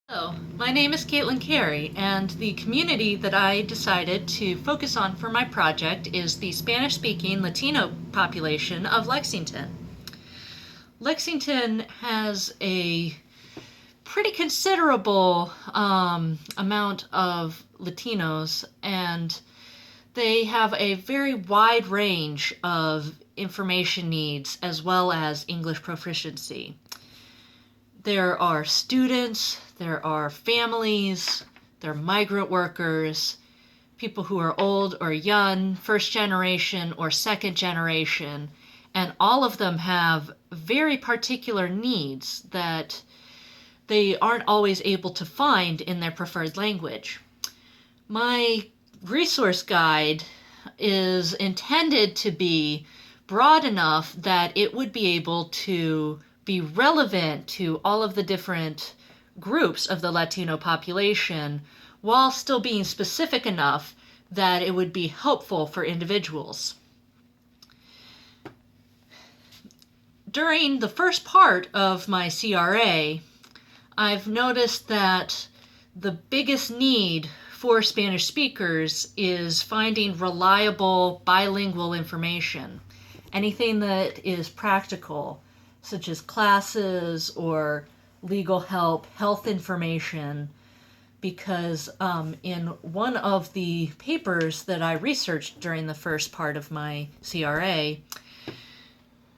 Hello, my name is Caitlin Carey, and the community that I decided to focus on for my project is the Spanish-speaking Latino population of Lexington. Lexington has a pretty considerable amount of Latinos, and they have a very wide range of information needs as well as English proficiency. There are students, there are families, there are migrant workers, people who are old or young, first generation or second generation, and all of them have very particular needs that they aren't always able to find in their preferred language. My resource guide is intended to be broad enough that it would be able to be relevant to all of the different groups of the Latino population while still being specific enough that it would be helpful for individuals. During the first part of my CRA, I've noticed that the biggest need for Spanish speakers is finding reliable bilingual information. Anything that is practical, such as classes or legal help, health information, because in one of the papers that I researched during the first part of my CRA,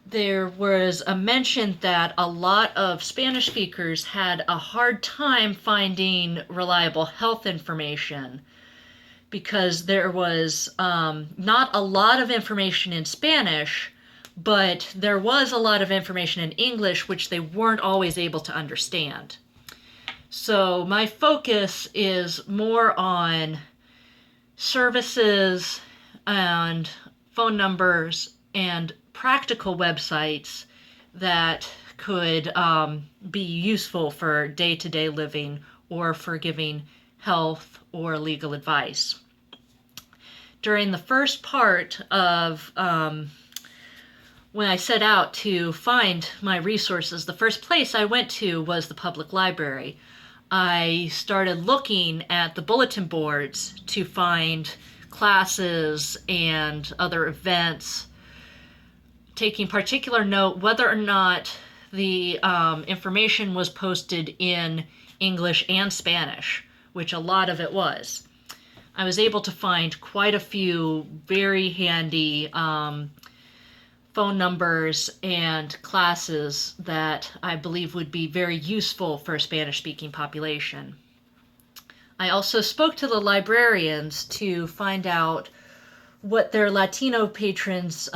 there was a mention that a lot of Spanish speakers had a hard time finding reliable health information because there was not a lot of information in Spanish, but there was a lot of information in English which they weren't always able to understand. So my focus is more on services and phone numbers and practical websites that could be useful for day-to-day living or for giving health or legal advice. During the first part of when I set out to find my resources, the first place I went to was the public library. I started looking at the bulletin boards to find classes and other events, taking particular note whether or not the information was posted in English and Spanish, which a lot of it was. I was able to find quite a few very handy phone numbers and classes that I believe would be very useful for a Spanish-speaking population. I also spoke to the librarians to find out what their Latino patrons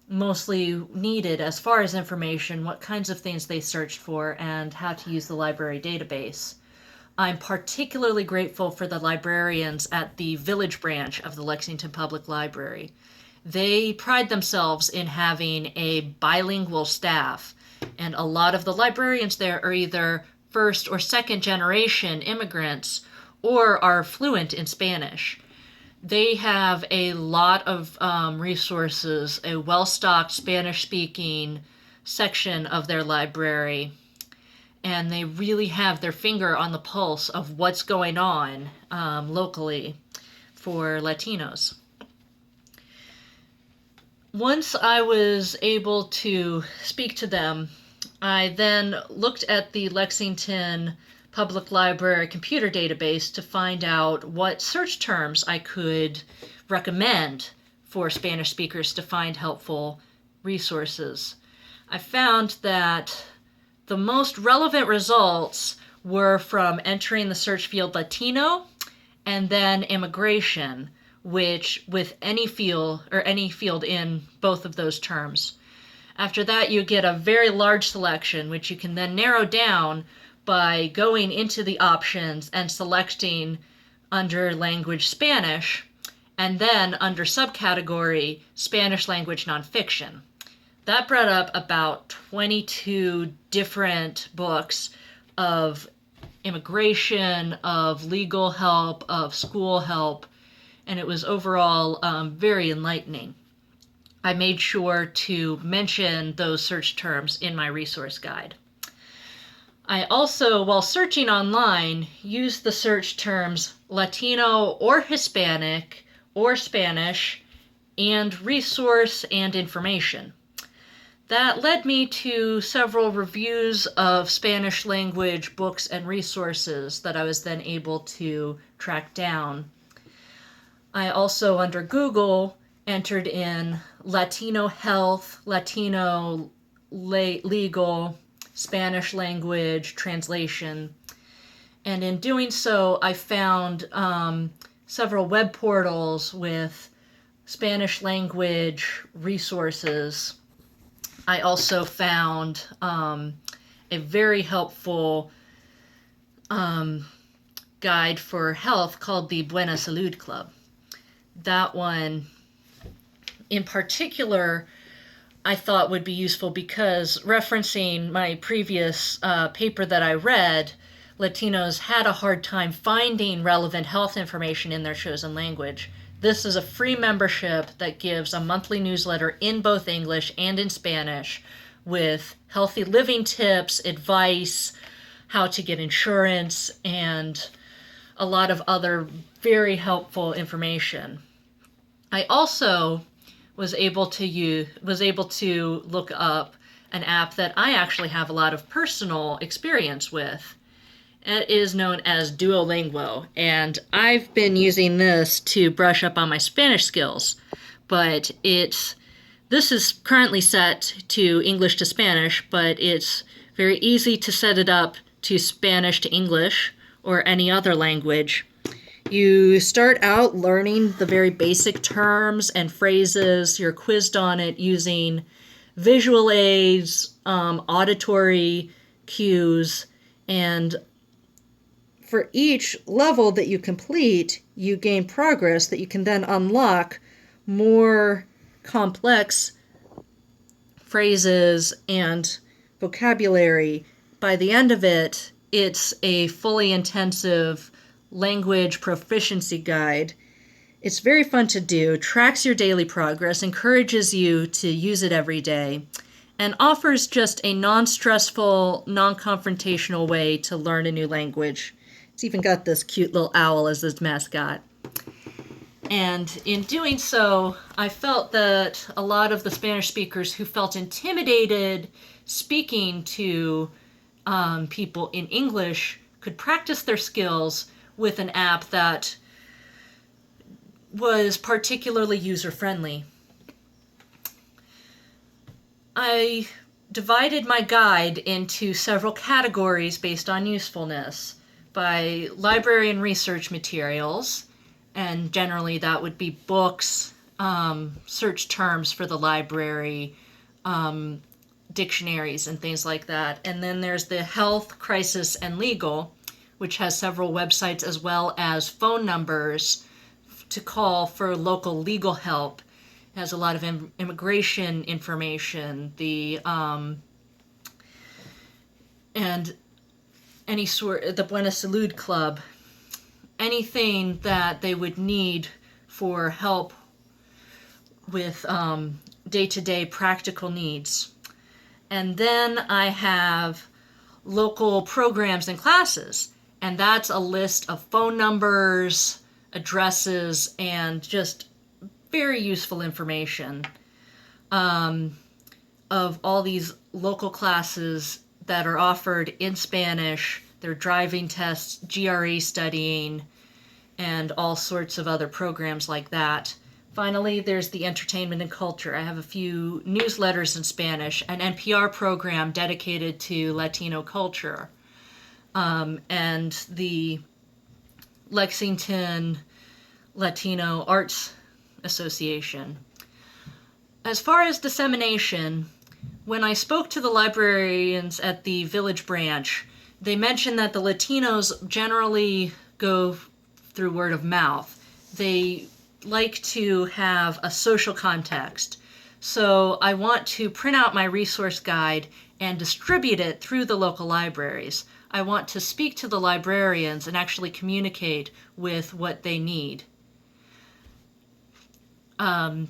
mostly needed as far as information, what kinds of things they searched for, and how to use the library database. I'm particularly grateful for the librarians at the Village branch of the Lexington Public Library. They pride themselves in having a bilingual staff, and a lot of the librarians there are either first or second generation immigrants or are fluent in Spanish. They have a lot of resources, a well-stocked Spanish-speaking section of their library, and they really have their finger on the pulse of what's going on locally for Latinos. Once I was able to speak to them, I then looked at the Lexington Public Library computer database to find out what search terms I could recommend for Spanish speakers to find helpful resources. I found that the most relevant results were from entering the search field Latino and then immigration, which with any field in both of those terms. After that, you get a very large selection, which you can then narrow down by going into the options and selecting under language Spanish, and then under subcategory Spanish language nonfiction. That brought up about 22 different books of immigration, of legal help, of school help, and it was overall very enlightening. I made sure to mention those search terms in my resource guide. I also, while searching online, used the search terms Latino or Hispanic or Spanish and resource and information. That led me to several reviews of Spanish language books and resources that I was then able to track down. I also, under Google, entered in Latino health, Latino legal, Spanish language translation. And in doing so, I found several web portals with Spanish language resources. I also found a very helpful guide for health called the Buena Salud Club. That one in particular I thought would be useful because, referencing my previous paper that I read, Latinos had a hard time finding relevant health information in their chosen language. This is a free membership that gives a monthly newsletter in both English and in Spanish with healthy living tips, advice, how to get insurance, and a lot of other very helpful information. I also was able to look up an app that I actually have a lot of personal experience with. It is known as Duolingo, and I've been using this to brush up on my Spanish skills. But this is currently set to English to Spanish, but it's very easy to set it up to Spanish to English or any other language. You start out learning the very basic terms and phrases. You're quizzed on it using visual aids, auditory cues, and for each level that you complete, you gain progress that you can then unlock more complex phrases and vocabulary. By the end of it, it's a fully intensive language proficiency guide. It's very fun to do, tracks your daily progress, encourages you to use it every day, and offers just a non-stressful, non-confrontational way to learn a new language. It's even got this cute little owl as its mascot. And in doing so, I felt that a lot of the Spanish speakers who felt intimidated speaking to people in English could practice their skills with an app that was particularly user-friendly. I divided my guide into several categories based on usefulness by library and research materials, and generally that would be books, search terms for the library, dictionaries, and things like that. And then there's the health, crisis, and legal, which has several websites as well as phone numbers to call for local legal help. It has a lot of immigration information, and the Buena Salud Club, anything that they would need for help with day-to-day practical needs. And then I have local programs and classes, and that's a list of phone numbers, addresses, and just very useful information of all these local classes that are offered in Spanish. They're driving tests, GRE studying, and all sorts of other programs like that. Finally, there's the entertainment and culture. I have a few newsletters in Spanish, an NPR program dedicated to Latino culture, and the Lexington Latino Arts Association. As far as dissemination, when I spoke to the librarians at the Village branch, they mentioned that the Latinos generally go through word of mouth. They like to have a social context. So I want to print out my resource guide and distribute it through the local libraries. I want to speak to the librarians and actually communicate with what they need. Have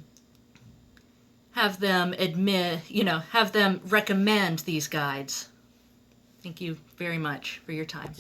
them recommend these guides. Thank you very much for your time.